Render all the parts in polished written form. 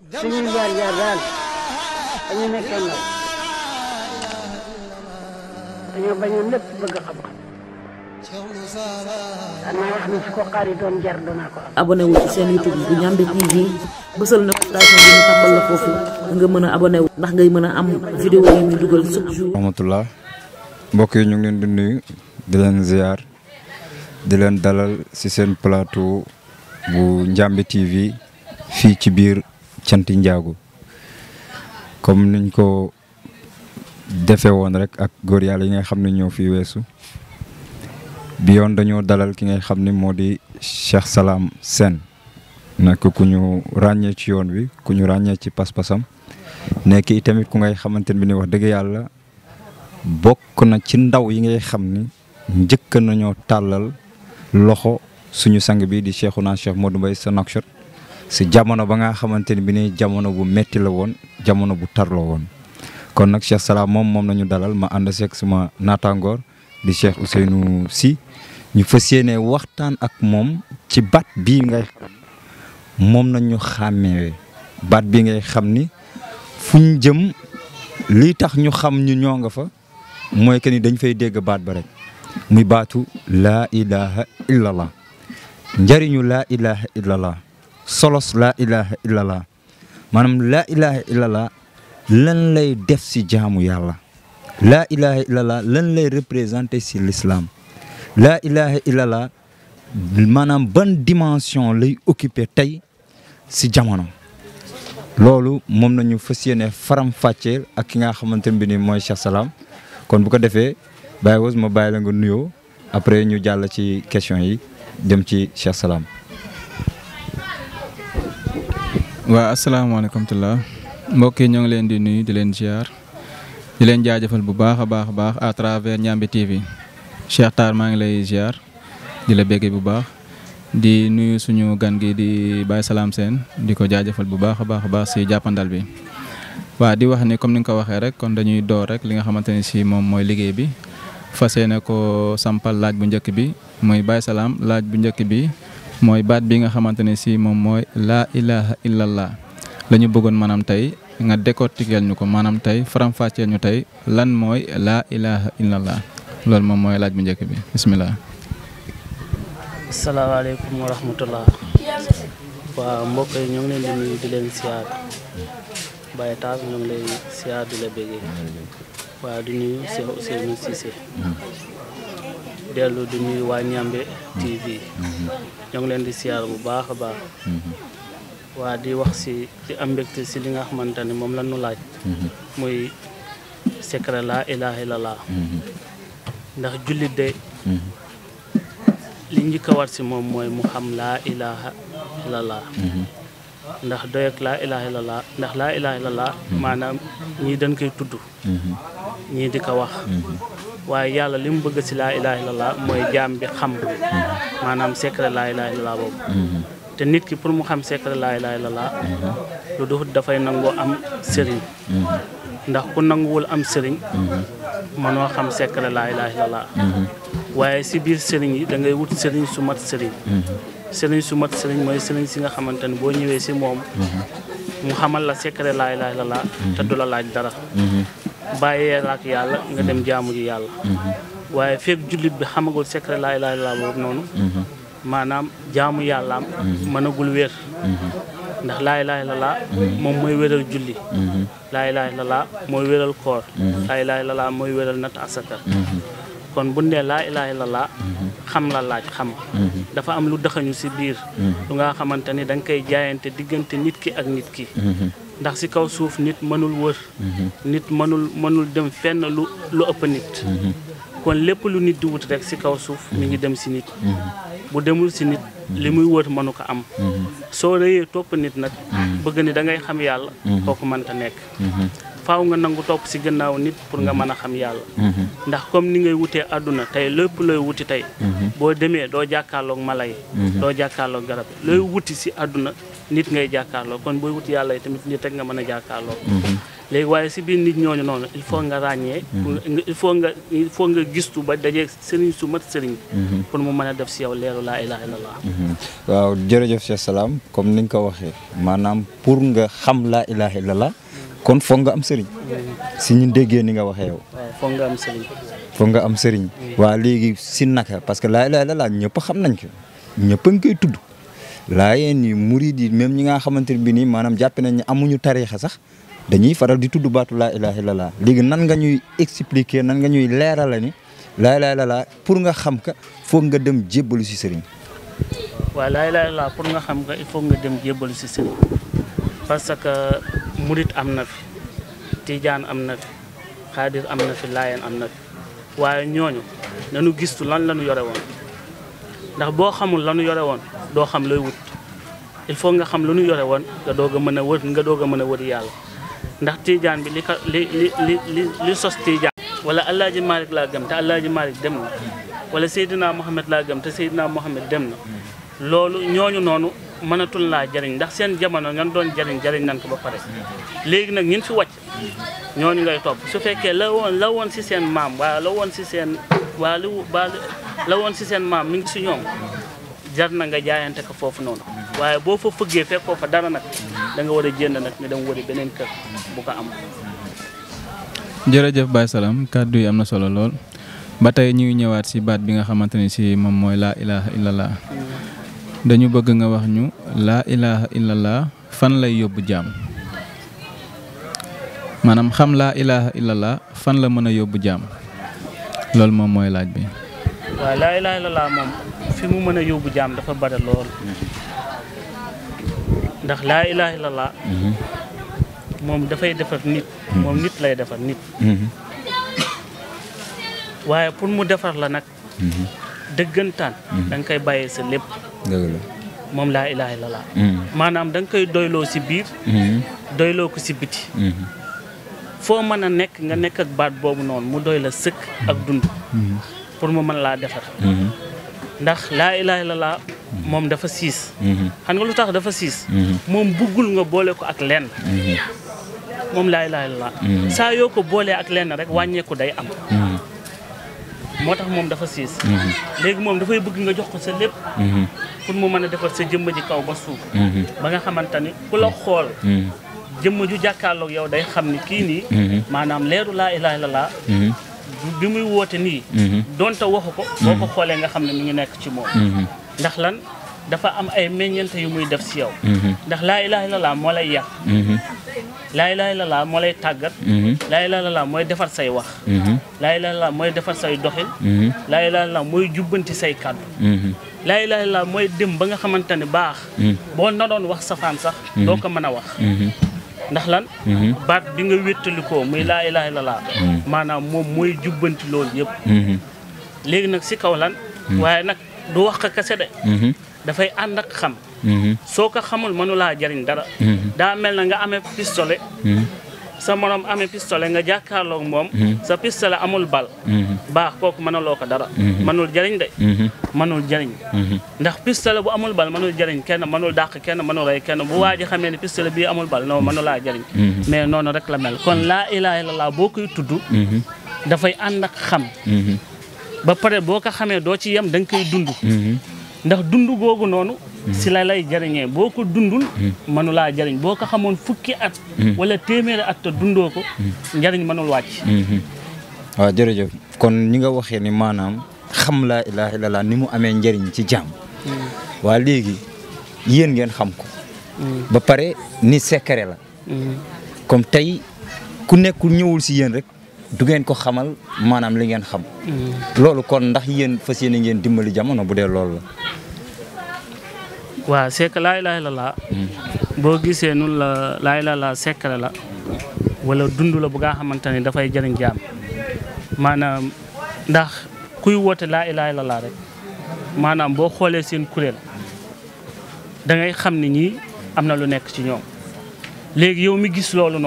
suñuy jaar-jaar daal dañu nekkee ndaw dañoo bañoon lépp bëgg xam-xam danaa wax ni su ko xaari doon jar doonaa ko am. abonné wu ci seen YouTube bu Ndiamé TV bësal na station bi ñu tàmbal la foofu nga mën a abonné wu ndax ngay mën a am vidéo yi ñu dugal chaque jour. rahmatullah mbokk yi ñu ngi leen di nuyu di leen ziar di leen dalal ci seen plateau bu Ndiamé TV fii ci biir Canti Njaagu comme niñ ko defee woon rek ak góor yàlla yi nga xam ne ñoo fi weesu bi yoon dañoo dalal ki ngay xam ne moo di Cheikh Salam Sène nekk ku ñu ràññee ci yoon wi ku ñu ràññee ci pas-pasam nekk itamit ku ngay xamante ne bi ni wax dëgg yàlla bokk na ci ndaw yi ngay xam ni njëkk nañoo tàllal loxo suñu sang bi di Cheikhouna Cheikh Modou Mbaye Sy Nouakchott si jamono ba nga xamante ne bi ni jamono bu metti la woon jamono bu tar la woon kon nag Cheikh Salam moom nañu dalal ma ànd seeg suma naataangoor di Cheikh Ousseynou Sy ñu fas yéene waxtaan ak moom ci baat bii ngay xam moom nañu xàmmee baat bi ngay xam ni fu ñu jëm lii tax ñu xam ñu ñoo nga fa mooy que ni dañ fay dégg baat ba rek muy baatu laa ilaha illallah njëriñu laa ilaha illallah solos laa ilaha illallah maanaam laa ilaha illallah lan lay def si jaamu yàlla laa ilaha illallah lan lay représenté si l'islam laa ilaha illallah maanaam ban dimension lay occupé tey si jamono loolu moom nañu fas yéene faram fàcceel ak ki nga xamante ne bi ni mooy Cheikh Salam kon bu ko defee Baye Wos ma bàyyi la nga nuyoo après ñu jàll ci question yi dem ci Cheikh Salam. waaw asalaamaaleykum tulla mbokk yi ñoo ngi leen di nuyu di leen ziar di leen jaajëfal bu baax a baax à travers Ndiamé TV Cheikh Tar maa ngi lay ziar di la béggee bu baax di nuyu suñu gan gi di Baye Salam Sène di ko jaajëfal bu baax a baax si jàppandal bi. waaw di wax ni comme ni nga ko waxee rek kon dañuy door rek li nga xamante ne si moom mooy liggéey bi fas yéene ko sampal laaj bu njëkk bi mooy Baye Salam laaj bu njëkk bi. mooy baat bi nga xamante ne si moom mooy laa ilaha illallah la ñu bëggoon maanaam tey nga décortiquer ñu ko maanaam tey faram-fàcceel ñu tey lan mooy laa ilaha illallah loolu moom mooy laaj bu njëkk bi bismillah. asalaamaaleykum wa rahmatullah waaw mbokk yi ñoo ngi leen di nuyu di leen siyaar Baye Tar ñoo ngi lay siyaar di la béggee waaw di nuyu Cheikh Ousseynou Cissé dellu di nuyu waa Ndiamé TV ñoo ngi leen di siyaar bu baax a baax waa di wax si di am mbégte si li nga xamante ni moom la ñu laaj muy secret laa ilaha illallah ndax jullit de li njëkk a war si moom mooy mu xam laa ilaha illallah ndax doy ak laa ilaha illallah ndax laa ilaha illallah maanaam ñii dañ koy tudd ñii di ko wax waaye yàlla li mu bëgg si laa ilaha illallah mooy jaam bi xam maanaam secret laa ilaha illallah boobu te nit ki pour mu xam secret laa ilaha illallah lu duxut dafay nangoo am sëriñ ndax ku nanguwul am sëriñ mënoo xam secret laa ilaha illallah waaye si biir sëriñ yi da ngay wut sëriñ su mat sëriñ sëriñ su mat sëriñ mooy sëriñ si nga xamante ne boo ñëwee si moom mu xamal la secret laa ilaha illallah te du la laaj dara bàyyee ak yàlla nga dem jaamu ji yàlla waaye fekk jullit bi xamagul secret laa ilaha illallah boobu noonu maanaam jaamu yàllaam mënagul wér ndax laa ilaha illallah moom mooy wéral julli laa ilaha illallah mooy wéral koor laa ilaha illallah mooy wéral natt asaka kon bu ne laa ilaha illallah xam la laaj xam dafa am lu dëxañu si biir lu nga xamante ni da nga koy jaayante diggante nit ki ak nit ki ndax si kaw suuf nit mënul wër nit mënul dem fenn lu ëpp nit kon lépp lu nit di wut rek si kaw suuf mi ngi dem si nit bu demul si nit li muy wër mënu ko am soo rëyee topp nit nag bëgg ni da ngay xam yàlla kooku mënta nekk faaw nga nangu topp si gannaaw nit pour nga mën a xam yàlla ndax comme ni ngay wutee àdduna tey lépp looy wuti tey boo demee doo jàkkaarloog mala yi doo jàkkaarloog garab yi looy wuti si àdduna nit ngay jàkkaarloo kon booy wuti yàlla yi tamit nit rek nga mën a jàkkaarloo léegi waaye si biir nit ñooñu noonu il faut nga ràññee il faut nga gistu ba dajee sëriñ su mat sëriñ pour mu mën a def si yow leeru laa ilaha illallah. waaw jërëjëf Cheikh Salam comme ni nga ko waxee maanaam pour nga xam laa ilaha illallah kon foog nga am sëriñ si ñu déggee ni nga waxee yow. waaw foog nga am sëriñ. foog nga am sëriñ. waa léegi si naka parce que laa ilaha illallah ñëpp xam nañ ko ñëpp a ngi koy tudd laayeen yi murid yi même ñi nga xamante ne bi nii maanaam jàpp nañ ne amuñu tariixa sax dañuy faral di tudd baatu laa ilaha illallah léegi nan nga ñuy expliquer nan nga ñuy leerala ni laa ilaha illallah pour nga xam ka foog nga dem jébbalu si sëriñ. waaw laa ilaha illallah pour nga xam ka il faut nga dem jébbalu si sëriñ parce que murid am na fi tijaan am na fi xaadir am na fi laayeen am na fi waaye ñooñu nañu gistu lan la ñu yore woon ndax boo xamul la ñu yore woon doo xam looy wut il faut nga xam lu ñu yore woon nga doog a mën a wër yàlla ndax tijaan bi li sos tijaan wala Alaaji Malick laa gëm te Alaaji Malick dem na wala Seydina Mohamed laa gëm te Seydina Mohamed dem na loolu ñooñu noonu mënatul laa jariñ ndax seen jamono ñan doon jariñ nan ko ba pare léegi nag ñun fi wàcc ñooñu ngay topp su fekkee la woon si seen maam waaye la woon si seen maam mi ngi si ñoom jar na nga jaayante ko foofu noonu waaye boo fa fëggee fekkoo fa dara nag da nga war a jénd nag nga dem wëri beneen kër bu ko am. jërëjëf Baye Salam kàddu yi am na solo lool ba tey ñuy ñëwaat si baat bi nga xamante ni si moom mooy laa ilaha illallah dañu bëgg nga wax ñu laa ilaha illallah fan lay yóbbu jaam maanaam xam laa ilaha illallah fan la mën a yóbbu jaam loolu moom mooy laaj bi. waaw laa ilaha illallah moom fi mu mën a yóbbu jaam dafa bari lool ndax laa ilaha illallah moom dafay defar nit moom nit lay defar nit waaye pour mu defar la nag dëggantaan da nga koy bàyyee sa lépp moom laa ilaha illallah maanaam da nga koy doyloo si biir doyloo ko si biti foo mën a nekk nga nekk ak baat boobu noonu mu doy la sëkk ak dund pour mu mën laa defar ndax laa ilaha illallah moom dafa siis xam nga lu tax dafa siis moom buggul nga boole ko ak lenn moom laa ilaha illallah saa yoo ko boolee ak lenn rek wàññeeku day am moo tax moom dafa siis léegi moom dafay bëgg nga jox ko sa lépp pour mu mën a defar sa jëmm ji kaw ba suuf ba nga xamante ni ku la xool jëmm ju jàkkaarloog yow day xam ni kii nii maanaam leeru laa ilaha illallah bi muy woote nii donte waxu ko boo ko xoolee nga xam ne mi ngi nekk ci moom ndax lan dafa am ay meññeente yu muy def si yow ndax laa ilaha illallah moo lay yàq laa ilaha illallah moo lay tàggat laa ilaha illallah mooy defar say wax laa ilaha illallah mooy defar say doxin laa ilaha illallah mooy jubbanti say kàddu laa ilaha illallah mooy dem ba nga xamante ne baax boo naroon wax safaan sax doo ko mën a wax ndax lan baat bi nga wéttalikoo muy laa ilaha illallah maanaam moom mooy jubbanti loolu yëpp léegi nag si kaw lan waaye nag du wax ka kese de dafay ànd ak xam soo ko xamul mënulaa jariñ dara daa mel na nga amee pistolet sa morom amee pistolet nga jàkkaarloog moom sa pistolet amul bal baax kooku mënuloo ko dara mënul jariñ de mënul jariñ ndax pistolet bu amul bal mënul jariñ kenn mënul dàq kenn mënul rey kenn bu waa ji xamee ne pistolet bii amul bal non mënulaa jariñ mais noonu rek la mel kon laa ilaha illallah boo koy tudd dafay ànd ak xam ba pare boo ko xamee doo ci yem da nga koy dund ndax dund googu noonu si la lay jariñee boo ko dundul mënulaa jariñ boo ko xamoon fukki at wala téeméeri at te dundoo ko njariñ mënul wàcc waaw jërëjëf kon ñi nga waxee ni maanaam xam laa ilaha illallah ni mu amee njariñ ci jaam waa léegi yéen ngeen xam ko ba pare ni secret la comme tey ku nekkul ñëwul si yéen rek du ngeen ko xamal maanaam li ngeen xam loolu kon ndax yéen fas yéene ngeen dimbali jamono bu dee loolu la waaw c'est que laa ilaha illallah boo gisee nun la laa ilaha illallah secret la wala dund la bu nga xamante ni dafay jëriñ jaam maanaam ndax kuy woote laa ilaha illallah rek maanaam boo xoolee seen kuréel da ngay xam ni ñii am na lu nekk ci ñoom léegi yow mi gis loolu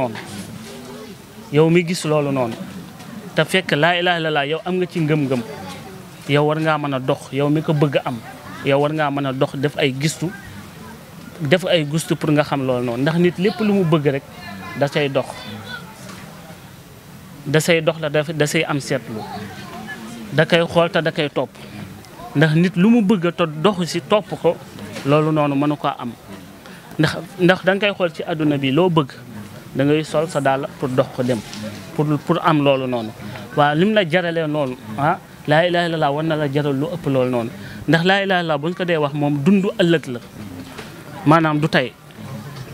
noonu te fekk laa ilaha illallah yow am nga ci ngëm-ngëm yow war ngaa mën a dox yow mi ko bëgg a am yow war ngaa mën a dox def ay gistu pour nga xam loolu noonu ndax nit lépp lu mu bëgg rek da cay dox da say dox la da say am seetlu da koy xool te da koy topp ndax nit lu mu bëgg te doxu si topp ko loolu noonu mënu ko am ndax da nga koy xool ci àdduna bi loo bëgg da ngay sol sa dàll pour dox ko dem pour am loolu noonu waaw lim la jaralee noonu laa ilaaha illallaah war na la jaral lu ëpp loolu noonu ndax laa ilaaha illallaah buñ ko dee wax moom dundu ëllëg la maanaam du tey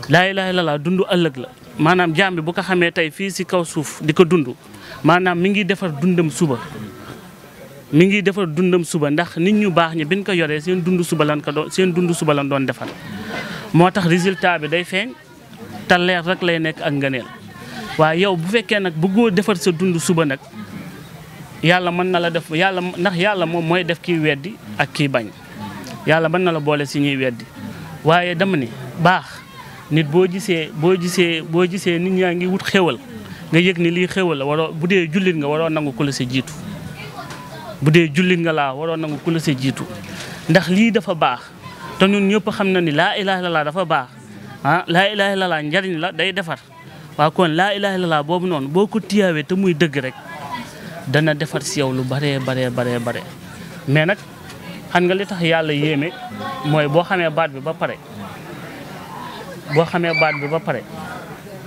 laa ilaaha illallaah dundu ëllëg la maanaam jaam bi bu ko xamee tey fii si kaw suuf di ko dund maanaam mi ngi defar dundam suba ndax nit ñu baax ñi biñ ko yoree seen dund suba lan doon defar moo tax résultat bi day feeñ te leer rek lay nekk ak ngëneel waaye yow bu fekkee nag bëggoo defar sa dund suba nag yàlla mën na la def ndax yàlla moom mooy def kiy weddi ak kiy bañ yàlla mën na la boole si ñuy weddi waaye dama ni baax nit boo gisee nit ñaa ngi wut xéwal nga yëg ni lii xéwal la waroo bu dee jullit nga waroo nangu ku la sa jiitu bu dee jullit nga laa waroo nangu ku la sa jiitu ndax lii dafa baax te ñun ñëpp xam na ni laa ilaaha illallaah dafa baax laa ilaaha illallaah njariñ la day defar waaw kon laa ilaaha illallaah boobu noonu boo ko tiyaawee te muy dëgg rek dana defar si yow lu bare mais nag xam nga li tax yàlla yéeme mooy boo xamee baat bi ba pare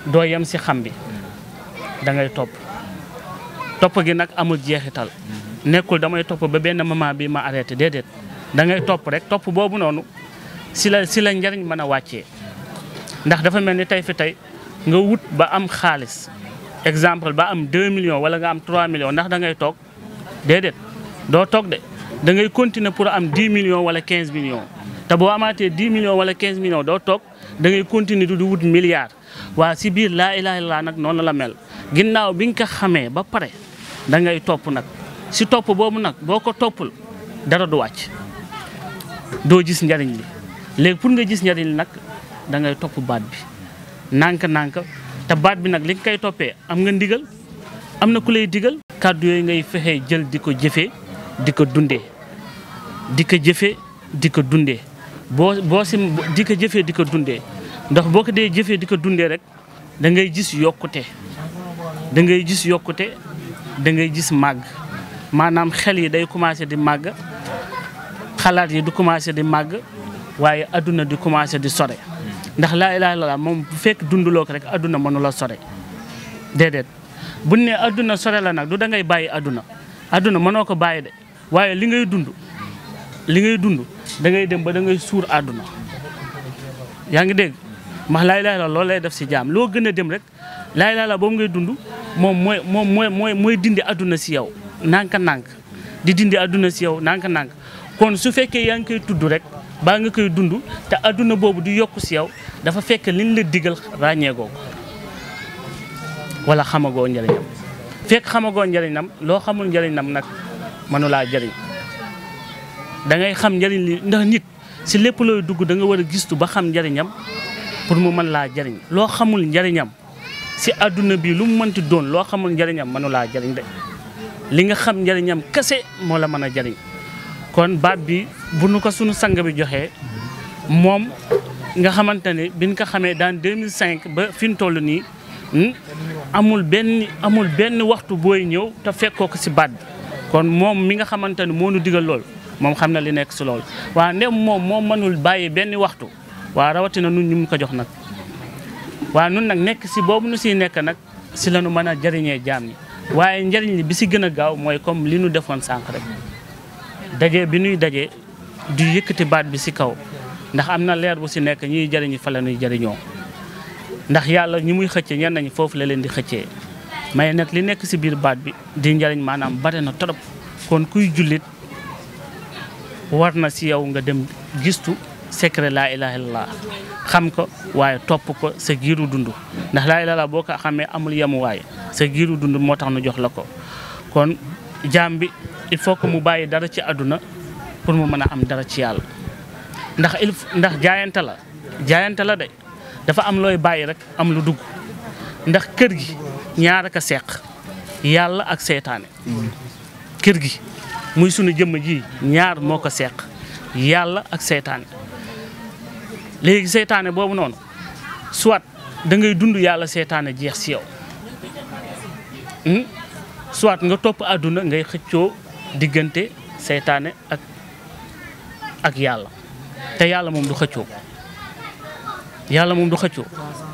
doo yem si xam bi da ngay topp gi nag amul jeexital nekkul damay topp ba benn moment bi ma arrêté déedéet da ngay topp rek topp boobu noonu si la njariñ mën a wàccee ndax dafa mel ni tey fi tey nga wut ba am xaalis exemple ba am 2 millions wala nga am 3 millions ndax da ngay toog déedéet doo toog de da ngay continuer pour am 10 millions wala 15 millions te boo amaatee 10 millions wala 15 millions doo toog da ngay continuer du wut milliards waa si biir laa ilaaha illallaah nag noonu la mel ginnaaw bi nga ko xamee ba pare da ngay topp nag si topp boobu nag boo ko toppul dara du wàcc doo gis njariñ li léegi pour nga gis njariñ li nag da ngay topp baat bi nànk te baat bi nag li nga koy toppee am nga ndigal am na ku lay digal kàddu yooyu ngay fexee jël di ko jëfee di ko dundee di ko jëfee di ko dundee boo si di ko jëfee di ko dundee ndax boo ko dee jëfee di ko dundee rek da ngay gis yokkute da ngay gis màgg maanaam xel yi day commencé di màgg xalaat yi du commencé di màgg waaye adduna di commencé di sore ndax laa ilaaha illallaah moom bu fekk dunduloo ko rek adduna mënu la sore déedéet bu ne adduna sore la nag du da ngay bàyyi adduna mënoo ko bàyyi de waaye li ngay dund da ngay dem ba da ngay suur adduna yaa ngi dégg ndax laa ilaaha illallaah loolu lay def si jaam loo gën a dem rek laa ilaaha illallaah boobu ngay dund moom mooy dindi adduna si yow nànk di dindi adduna si yow nànk kon su fekkee yaa ngi koy tudd rek baa nga koy dund te adduna boobu di yokku si yow dafa fekk liñ la digal ràññeegoo ko wala xamagoo njëriñam fekk xamagoo njëriñam loo xamul njëriñam nag mënulaa jëriñ da ngay xam njëriñ li ndax nit si lépp looy dugg da nga war a gistu ba xam njëriñam pour mu mën laa jëriñ loo xamul njëriñam si adduna bi lu mu mënti doon loo xamul njëriñam mënulaa jëriñ de li nga xam njëriñam kese moo la mën a jëriñ kon baat bi bu nu ko sunu sang bi joxee moom nga xamante ne biñ ko xamee dans 2005 ba fi mu toll nii amul benn waxtu booy ñëw te fekkoo ko si baat bi kon moom mi nga xamante ne moo nu digal lool moom xam na li nekk si lool waaw ndem moo mënul bàyyi benn waxtu waaw rawatina nun ñu mu ko jox nag waaw nun nag nekk si boobu nu siy nekk nag si la nu mën a jëriñee jaam ñi waaye njëriñ li bi si gën a gaaw mooy comme li nu defoon sànq rek daje bi nuy daje du yëkkati baat bi si kaw ndax am na leer bu si nekk ñuy jëriñi fa la ñuy jëriñoo ndax yàlla ñi muy xëcce ñenn ñi foofu la leen di xëccee mais nag li nekk si biir baat bi di njëriñ maanaam bare na trop kon kuy jullit war na si yow nga dem gistu secret laa ilaaha illallaah xam ko waaye topp ko sa giiru dund ndax laa ilaaha illallaah boo ko xamee amul yemuwaay sa giiru dund moo tax nu jox la ko kon jaam bi il faut que mu bàyyi dara ci àdduna pour mu mën a am dara ci yàlla ndax jaayante la de dafa am looy bàyyi rek am lu dugg ndax kër gi ñaar ak a seq yàlla ak seytaane kër gi muy sunu jëmm ji ñaar moo ko seq yàlla ak seytaane léegi seytaane boobu noonu soit da ngay dund yàlla seytaane jeex si yow soit nga topp àdduna ngay xëccoo diggante seytaane ak yàlla te yàlla moom du xëccoo yàlla moom du xëccoo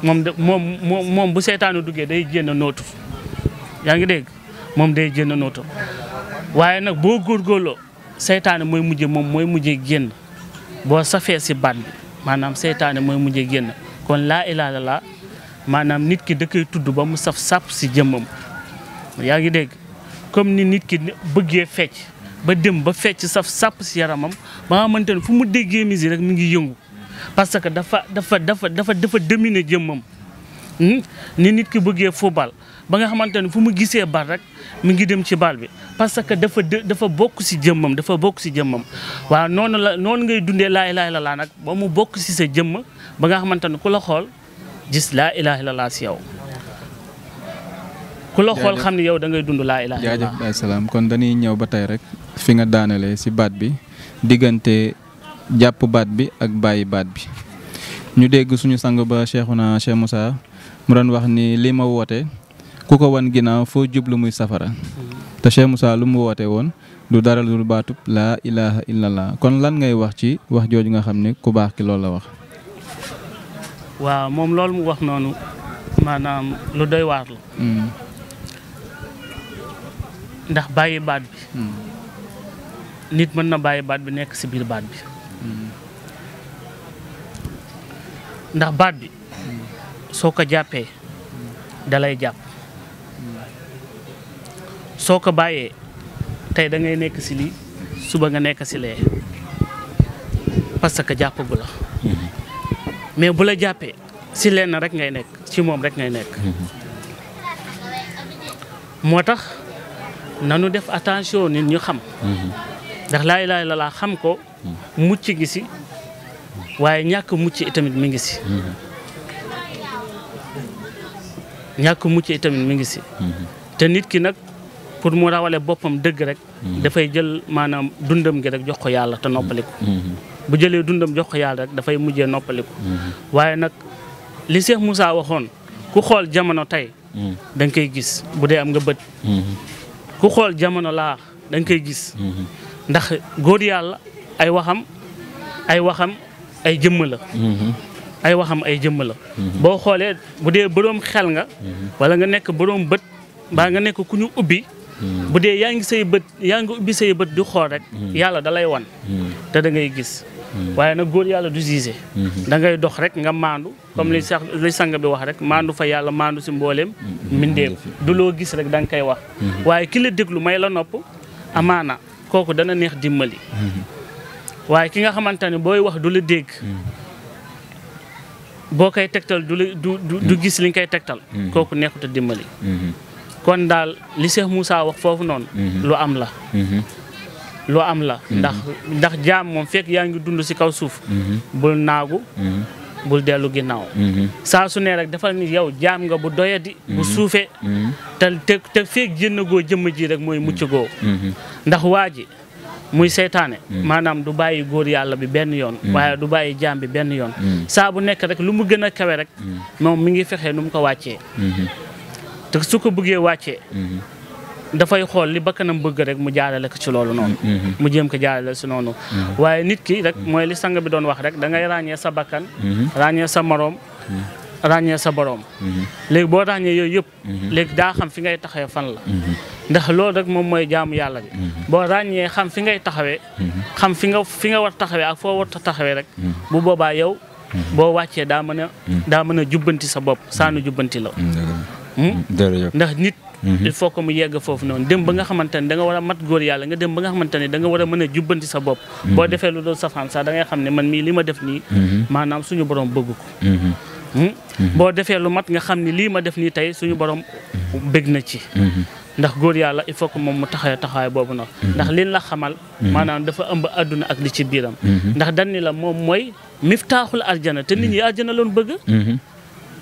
moom bu seytaane duggee day génn nootu yaa ngi dégg moom day génn nootu waaye nag boo góorgóorloo seytaane mooy mujjee génn boo safee si baat bi maanaam seytaane mooy mujjee génn kon laa ilaaha illallaah maanaam nit ki da koy tudd ba mu saf sàpp si jëmmam yaa ngi dégg comme ni nit ki bëggee fecc ba dem ba fecc saf sàpp si yaramam ba nga xamante ne fu mu déggee musique rek mi ngi yëngu parce que dafa dominer jëmmam ni nit ki bëggee football ba nga xamante ne fu mu gisee bal rek mi ngi dem ci bal bi parce que dafa bokk si jëmmam waaw noonu ngay dundee laa ilaaha illallaah nag ba mu bokk si sa jëmm ba nga xamante ne ku la xool gis laa ilaaha illallaah si yow ku la xool xam ne yow da ngay dund laa ilaaha illallaah. jaajëf Baye Salam kon dañuy ñëw ba tey rek fi nga daanelee si baat bi diggante jàpp baat bi ak bàyyi baat bi ñu dégg suñu sang ba Cheikhouna Cheikh Moussa mu doon wax ni li ma woote ku ko wan ginnaaw foo jublu muy safara te Cheikh Moussa lu mu woote woon du dara lu baatub laa ilaaha illallaah kon lan ngay wax ci wax jooju nga xam ne ku baax ki loolu la wax. waaw moom loolu mu wax noonu maanaam lu doy waar la. ndax bàyyi baat bi. nit mën na bàyyi baat bi nekk ci biir baat bi. ndax baat bi soo ko jàppee dalay jàpp soo ko bàyyee tey da ngay nekk ci lii suba nga nekk ci lee parce que jàppagu la. mais bu la jàppee ci lenn rek ngay nekk ci moom rek ngay nekk. moo tax nanu def attention nit ñu xam. ndax laa ilaaha illallaah xam ko mucc gi ci waaye ñàkk mucc itamit mi ngi ci. ñàkk mucc itamit mi ngi ci. te nit ki nag pour mu rawale boppam dëgg rek. dafay jël maanaam dundam gi rek jox ko yàlla te noppaliku. bu jëlee dundam jox ko yàlla rek dafay mujjee noppaliku. waaye nag li Cheikh Moussa waxoon ku xool jamono tey. da nga koy gis bu dee am nga bët. ku xool jamono laa da nga koy gis. ndax góor yàlla ay waxam ay jëmm la. ay waxam ay jëmm la. boo xoolee bu dee boroom xel nga. wala nga nekk boroom bët mbaa nga nekk ku ñu ubbi. bu dee yaa ngi ubbi say bët di xool rek. yàlla da lay wan. te da ngay gis. waaye nag góor yàlla du gisé. da ngay dox rek nga maandu comme li sang bi wax rek maandu fa yàlla maandu si mbooleem. mbindeem du loo gis rek da nga koy wax. waaye ki la déglu may la nopp amaana kooku dana neex dimbali. waaye ki nga xamante ne booy wax du la dégg. boo koy tegtal du gis li nga koy tegtal. kooku neexut a dimbali. kon daal li Cheikh Moussa wax foofu noonu. lu am la. lu am la. ndax jaam moom fekk yaa ngi dund ci kaw suuf. bul naagu. bul dellu ginnaaw. saa su ne rek dafa ni yow jaam nga bu doyadi. bu suufee. te fekk jënd goo jëmm ji rek mooy mucc goo. ndax waa ji muy seytaane. maanaam du bàyyi góor yàlla bi benn yoon. waaye du bàyyi jaam bi benn yoon. saa bu nekk rek lu mu gën a kawe rek. moom mi ngi fexe nu mu ko wàccee. te su ko bëggee wàccee. dafay xool li bakkanam bëgg rek mu jaarale ko ci loolu noonu. mu jéem ko jaarale ci noonu. waaye nit ki rek mooy li sang bi doon wax rek da ngay ràññee sa bakkan. ràññee sa moroom. ràññee sa boroom. léegi boo ràññee yooyu yëpp. léegi daa xam fi ngay taxawee fan la. ndax loolu rek moom mooy jaamu yàlla bi. boo ràññee xam fi ngay taxawee. xam fi nga war taxawee ak foo war taxawee rek. bu boobaa yow. boo wàccee daa mën a jubbanti sa bopp saanu jubbanti la. ndax nit. il faut que mu yegg foofu noonu dem ba nga xamante ne da nga war a mat góor yàlla nga dem ba nga xamante ne da nga war a mën a jubbanti sa bopp. boo defee lu doon safaan sax da ngay xam ne man mii li ma def nii. maanaam suñu borom bëgg ko. boo defee lu mat nga xam ne lii ma def nii tey suñu borom bëgg na ci. ndax góor yàlla il faut que moom mu taxawaay boobu noonu. ndax liñ la xamal. maanaam dafa ëmb àdduna ak li ci biiram. ndax dañ ni la moom mooy miftaaxul arjana te nit ñi arjana loon bëgg.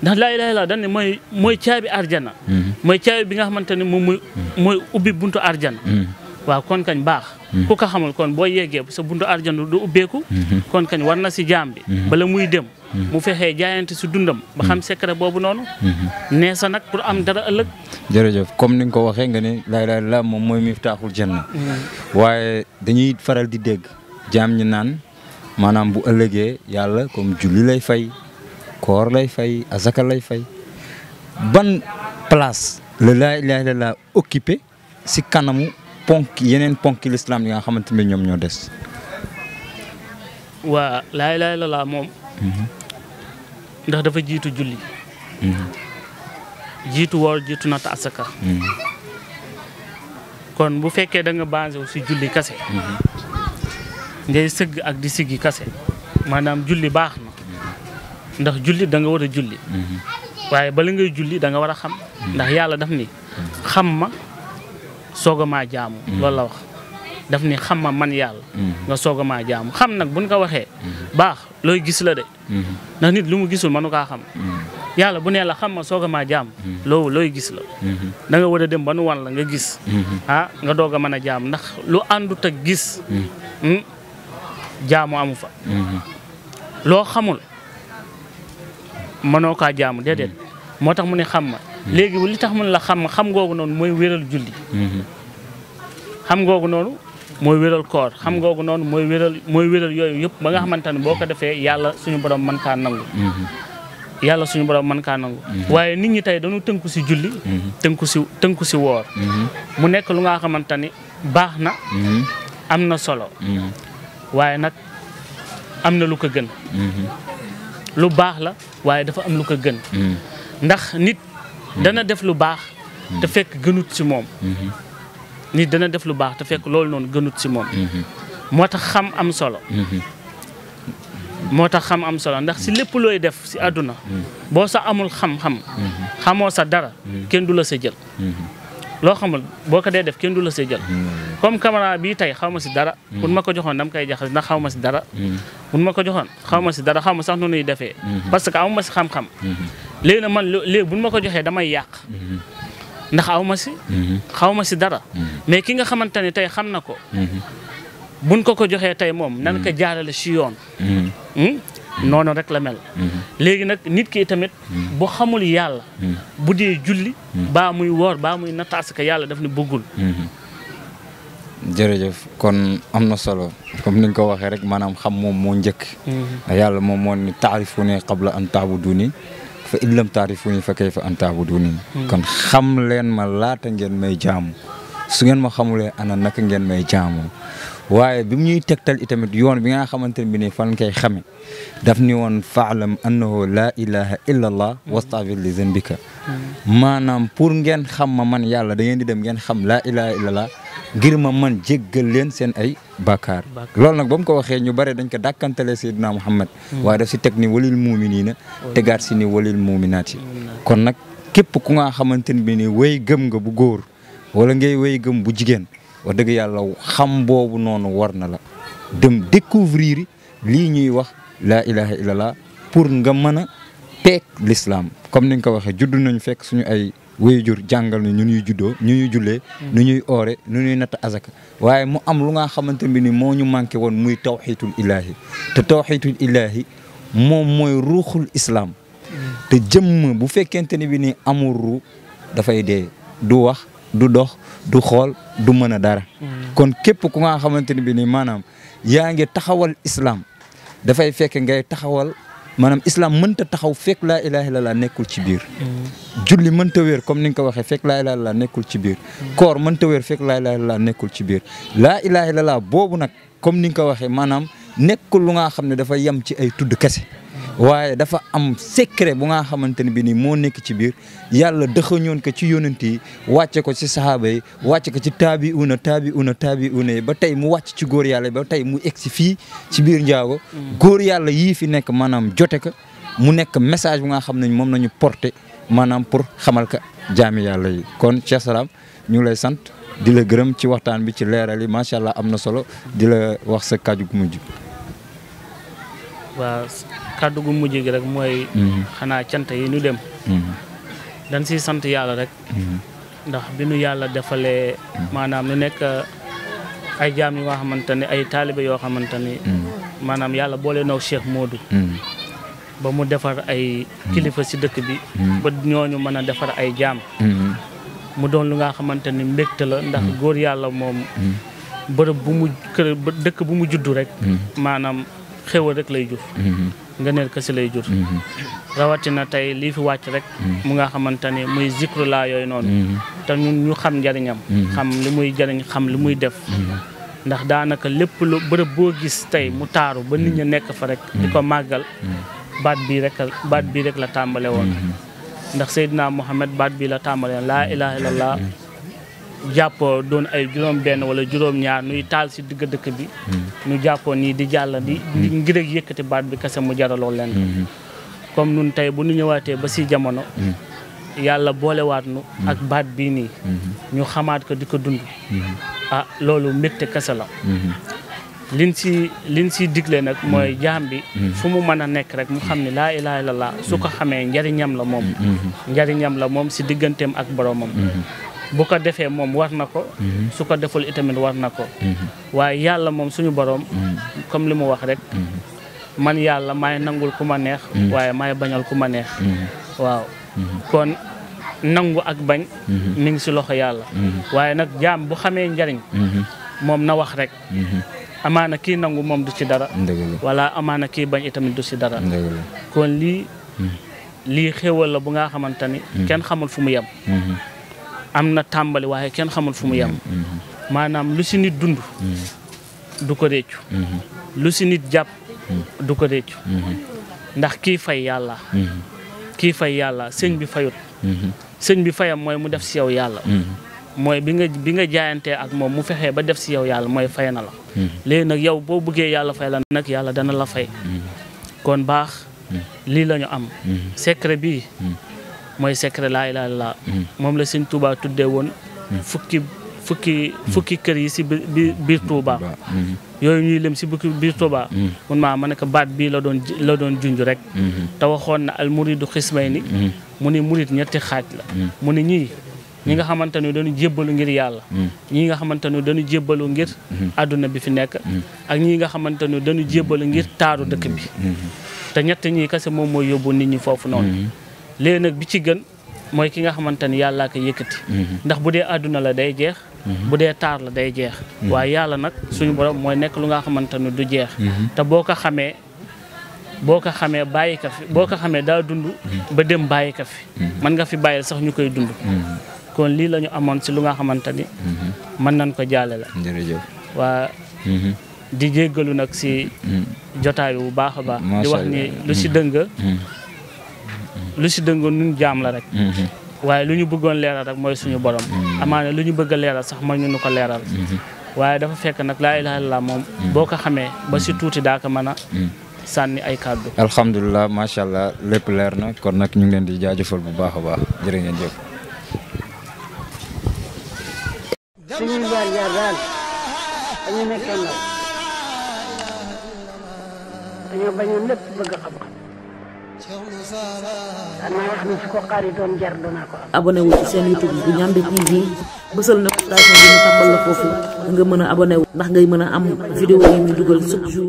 ndax laa ilaaha illallaah dañ ne mooy caabi arjana. mooy caabi bi nga xamante ne moom mooy ubbi buntu arjana. waaw kon kañ baax ku ko xamul kon boo yeggee sa buntu arjana du ubbeeku kon kañ war na si jaam bi bala muy dem mu fexee jaayante si dundam ba xam secret boobu noonu nee sa nag pour am dara ëllëg. jërëjëf comme ni nga ko waxee nga ne laa ilaaha illallaah moom mooy miftaaxul janna waaye dañuy faral di dégg jaam ñi naan maanaam bu ëllëgee yàlla comme julli lay fay koor lay fay azaka lay fay ban place la laa ilaaha illallaah occupé si kanamu yeneen ponki l'islam yi nga xamante ne ñoom ñoo des. waa laa ilaaha illallaah moom ndax dafa jiitu julli jiitu woor jiitu natt asaka kon bu fekkee da nga basé wu si julli kase ngay sëgg ak di siggi kase maanaam julli baax na ndax julli da nga war a julli waaye bala ngay julli da nga war a xam ndax yàlla daf ni xam ma soog a maa jaamu loolu la wax daf ni xam ma man yàlla nga soog a maa jaamu xam nag buñ ko waxee baax looy gis la de ndax nit lu mu gisul mënu kaa xam yàlla bu nee la xam ma soog a maa jaam loolu looy gis la da nga war a dem ba nu wan la nga gis nga doog a mën a jaam ndax lu àndut ak gis jaamu amu fa loo xamul mënoo kaa jaamu déedéet moo tax mu ne xam ma léegi li tax mu ne la xam googu noonu mooy wéral julli xam googu noonu mooy wéral koor xam googu noonu mooy wéral yooyu yëpp ba nga xamante ne boo ko defee yàlla suñu borom mën kaa nangu yàlla suñu borom mën kaa nangu waaye nit ñi tey dañu tënku si julli tënku si woor mu nekk lu nga xamante ni baax na am na solo waaye nag am na lu ko gën lu baax la waaye dafa am lu ko gën ndax nit dana def lu baax te fekk gënut si moom nit dana def lu baax te fekk loolu noonu gënut si moom moo tax xam am solo ndax si lépp looy def si àdduna boo sa amul xam-xam xamoo sa dara kenn du la sa jël loo xamul boo ko dee def kenn du la sa jël comme caméra bii tey xaw ma si dara buñ ma ko joxoon dama koy jaxase ndax xaw ma si dara buñ ma ko joxoon xaw ma si dara xaw ma sax nu nuy defee parce que amuma si xam-xam léegi nag man léegi buñ ma ko joxee damay yàq ndax xaw ma si dara mais ki nga xamante ne tey xam na ko buñ ko joxee tey moom nan ko jaarale si yoon noonu rek la mel léegi nag nit ki tamit bu xamul yàlla bu dee julli baa muy woor baa muy nattaas ka yàlla daf ne bëggul jërëjëf kon am na solo comme ni nga ko waxee rek maanaam xam moom moo njëkk yàlla moom moo ni taarifuni qabla an taabuduni fa in lam taarifuni fa kayfa an taabuduni kon xam leen ma laata ngeen may jaamu su ngeen ma xamulee ana naka ngeen may jaamu waaye bi mu ñuy tegtal itamit yoon bi nga xamante ne bi ni fan koy xame daf ni woon faalam annahu laa ilaha illa allah wastaghfir li zanbika maanaam pour ngeen xam ma man yàlla da ngeen di dem ngeen xam laa ilaha illa allah ngir ma man jéggal leen seen ay bàkkaar loolu nag ba mu ko waxee ñu bare dañ ko dàkkantalee Seydina Muhammad waaye daf si teg ni walil muminina tegaat si ni walil muminaati kon nag képp ku nga xamante ne bi ni wéy gëm nga bu góor wala ngay wéy gëm bu jigéen wax dëgg yàlla xam boobu noonu war na la dem découvrir lii ñuy wax laa ilaha illallah pour nga mën a peeg l'islam comme ni nga ko waxee juddu nañu fekk suñu ay waajur jàngal ñu ñuy juddoo ñu ñuy jullee nu ñuy oore nu ñuy natt azaka waaye mu am lu nga xamante bi ni moo ñu manqué woon muy tawxiidul ilaahi te tawxiidul ilaahi moom mooy ruuxul islam te jëmm bu fekkente ni bi ni amul ru dafay dee du wax du dox du xool du mën a dara kon képp ku nga xamante ni bi ni maanaam yaa ngi taxawal islam dafay fekk ngay taxawal maanaam islam mënta taxaw fekk laa ilaha illallah nekkul ci biir julli mënta wér comme ni nga ko waxee fekk laa ilaha illallah nekkul ci biir koor mënta wér fekk laa ilaha illallah nekkul ci biir laa ilaha illallah boobu nag comme ni nga ko waxee maanaam nekkul lu nga xam ne dafa yem ci ay tudd kese waaye dafa am secret bu nga xamante ne bi ni moo nekk ci biir yàlla dëxañoon ko ci yonent yi wàcce ko ci sahaaba yi wàcce ko ci taabi'una yi ba tey mu wàcc ci góor yàlla ba tey mu egg si fii ci biir njaago góor yàlla yii fi nekk maanaam jote ko mu nekk message bu nga xam ne moom nañu porté maanaam pour xamal ka jaami yàlla yi kon Cheikh Salam ñu ngi lay sant di la gërëm ci waxtaan bi ci leeral yi macha allah am na solo di la wax sa kàddu gu mujj. waaw kàddu gu mujj gi rek mooy xanaa cant yi ñu dem dañ siy sant yàlla rek ndax bi nu yàlla defalee maanaam nu nekk ay jaam yi nga xamante ne ay taalibe yoo xamante ni maanaam yàlla boole naw Cheikh Modou ba mu defar ay kilifa si dëkk bi ba ñooñu mën a defar ay jaam mu doon lu nga xamante ni mbégte la ndax góor yàlla moom bërëb bu mu kër dëkk bu mu juddu rek maanaam xéwal rek lay jur ngëneel kese lay jur rawatina tey lii fi wàcc rek mu nga xamante ni muy zikru laa yooyu noonu te ñun ñu xam njariñam xam li muy jariñ xam li muy def ndax daanaka lépp lu bërëb boo gis tey mu taaru ba nit ñi nekk fa rek di ko màggal baat bii rek la tàmbale woon ndax Seydina Muhammad baat bii la tàmbale woon laa ilaha illallah jàppoo doon ay juróom benn wala juróom ñaar nuy taal si digg dëkk bi ñu jàppoo nii di jàll di ngir ak yëkkati baat bi kese mu jaraloo leen comme nun tey bu ñu ñëwaatee ba si jamono yàlla boolewaat nu ak baat bii nii ñu xamaat ko di ko dund loolu mbégte kese la liñ si digle nag mooy jaam bi fu mu mën a nekk rek mu xam ne laa ilaha illallah su ko xamee njariñam la moom si digganteem ak boromam bu ko defee moom war na ko su ko deful itamit war na ko waaye yàlla moom suñu borom comme li mu wax rek man yàlla maay nangul ku ma neex waaye maay bañal ku ma neex waaw kon nangu ak bañ mi ngi si loxo yàlla waaye nag jaam bu xamee njariñ moom na wax rek amaana kii nangu moom du ci dara wala amaana kii bañ itamit du ci dara kon lii xéwal la bu nga xamante ni kenn xamul fu mu yem am na tàmbali waaye kenn xamul fu mu yem maanaam lu si nit dund du ko réccu lu si nit jàpp du ko réccu ndax kii fay yàlla sëñ bi fayut sëñ bi fayam mooy mu def si yow yàlla mooy bi nga jaayantee ak moom mu fexee ba def si yow yàlla mooy fay na la léegi nag yow boo bëggee yàlla fay la nag yàlla dana la fay kon baax lii la ñu am secret bii mooy secret laa ilaaha illallaah moom la sëñ Touba tuddee woon fukki kër yi si biir Touba yooyu ñuy lem si biir Touba mun maa ma ne ko baat bii la doon junj rek te waxoon na al muridu xismayni mu ni murid ñetti xaaj la mu ni ñi nga xamante ne dañu jébbalu ngir yàlla ñii nga xamante ne dañu jébbalu ngir àdduna bi fi nekk ak ñii nga xamante ne dañu jébbalu ngir taaru dëkk bi te ñett ñii kese moom mooy yóbbu nit ñi foofu noonu léegi nag bi ci gën mooy ki nga xamante ni yàllaa ko yëkkati ndax bu dee àdduna la day jeex bu dee taar la day jeex waaye yàlla nag suñu borom mooy nekk lu nga xamante ni du jeex te boo ko xamee bàyyi ka fi boo ko xamee daa dund ba dem bàyyi ka fi mën nga fi bàyyil sax ñu koy dund kon lii la ñu amoon si lu nga xamante ni mën nañ ko jaale la waa di jéggalu nag si jotaay bu baax a baax di wax ni lu si dëng nun jaam la rek waaye lu ñu bëggoon leeral rek mooy suñu borom amaana lu ñu bëgg a leeral sax mooy ñu ko leeral waaye dafa fekk nag laa ilaaha illallaah moom boo ko xamee ba si tuuti daa ko mën a sànni ay kàddu alhamdulilah macha allah lépp leer na kon nag ñu ngi leen di jaajëfal bu baax a baax jërë ngeen jëf suñuy jaar daal dañu nekkee ndaw dañoo bañoon lépp bëgg xam-xam danaa wax ni su ko xaari doon jar doonaa ko am. abonné wu ci seen YouTube bu Ndiamé TV bësal notification bi ñu tàmbal la foofu nga mën a abonné wu ndax ngay mën a am vidéo yi ñu dugal chaque jour.